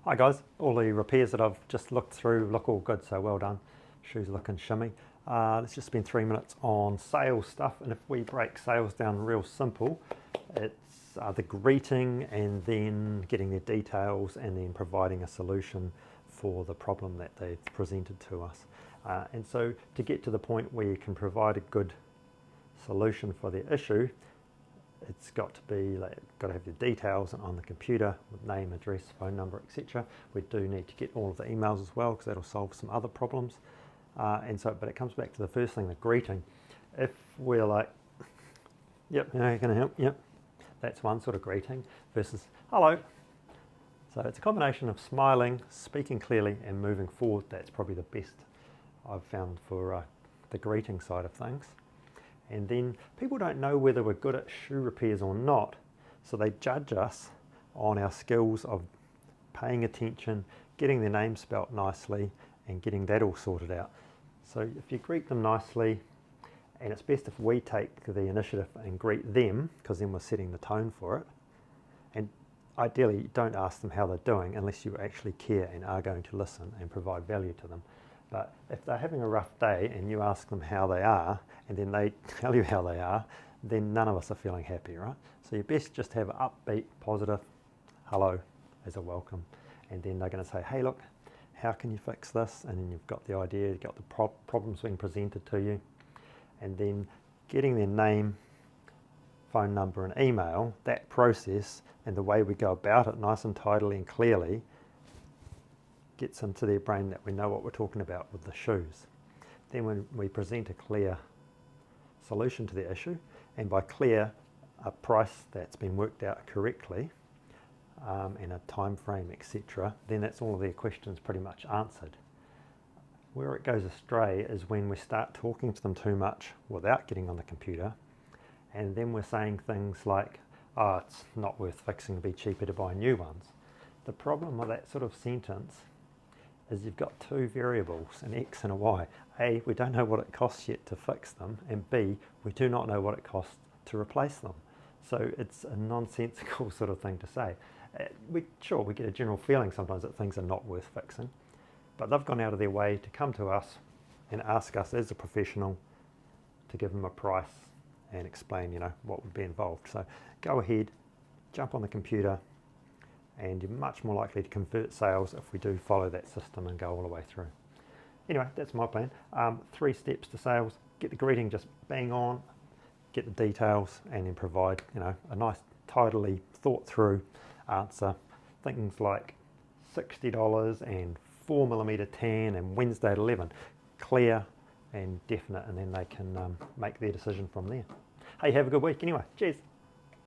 Hi guys, all the repairs that I've just looked through look all good, so well done. Shoes looking shimmy. Let's just spend 3 minutes on sales stuff, and if we break sales down real simple, it's the greeting and then getting their details and then providing a solution for the problem that they've presented to us. And so to get to the point where you can provide a good solution for their issue, it's got to be got to have your details on the computer with name, address, phone number, etc. We do need to get all of the emails as well because that'll solve some other problems. But it comes back to the first thing, the greeting. If we're like, yep, how can I help? Yep, that's one sort of greeting versus hello. So it's a combination of smiling, speaking clearly, and moving forward. That's probably the best I've found for the greeting side of things. And then people don't know whether we're good at shoe repairs or not, so they judge us on our skills of paying attention, getting their name spelt nicely, and getting that all sorted out. So if you greet them nicely, and it's best if we take the initiative and greet them, because then we're setting the tone for it. And ideally, don't ask them how they're doing unless you actually care and are going to listen and provide value to them. But if they're having a rough day and you ask them how they are, and then they tell you how they are, then none of us are feeling happy, right? So you best just have an upbeat, positive hello as a welcome. And then they're going to say, hey, look, how can you fix this? And then you've got the idea, you've got the problems being presented to you. And then getting their name, phone number, and email, that process and the way we go about it nice and tidily and clearly gets into their brain that we know what we're talking about with the shoes. Then when we present a clear solution to the issue, and by clear, a price that's been worked out correctly, and a time frame, etc., then that's all of their questions pretty much answered. Where it goes astray is when we start talking to them too much without getting on the computer, and then we're saying things like, oh, it's not worth fixing, it'd be cheaper to buy new ones. The problem with that sort of sentence is you've got two variables, an X and a Y. A, we don't know what it costs yet to fix them, and B, we do not know what it costs to replace them. So it's a nonsensical sort of thing to say. We get a general feeling sometimes that things are not worth fixing, but they've gone out of their way to come to us and ask us as a professional to give them a price and explain, what would be involved. So go ahead, jump on the computer, and you're much more likely to convert sales if we do follow that system and go all the way through. Anyway, that's my plan. 3 steps to sales: get the greeting just bang on, get the details, and then provide, a nice, tidily thought through answer. Things like $60 and 4mm tan and Wednesday at 11. Clear and definite, and then they can make their decision from there. Hey, have a good week anyway. Cheers.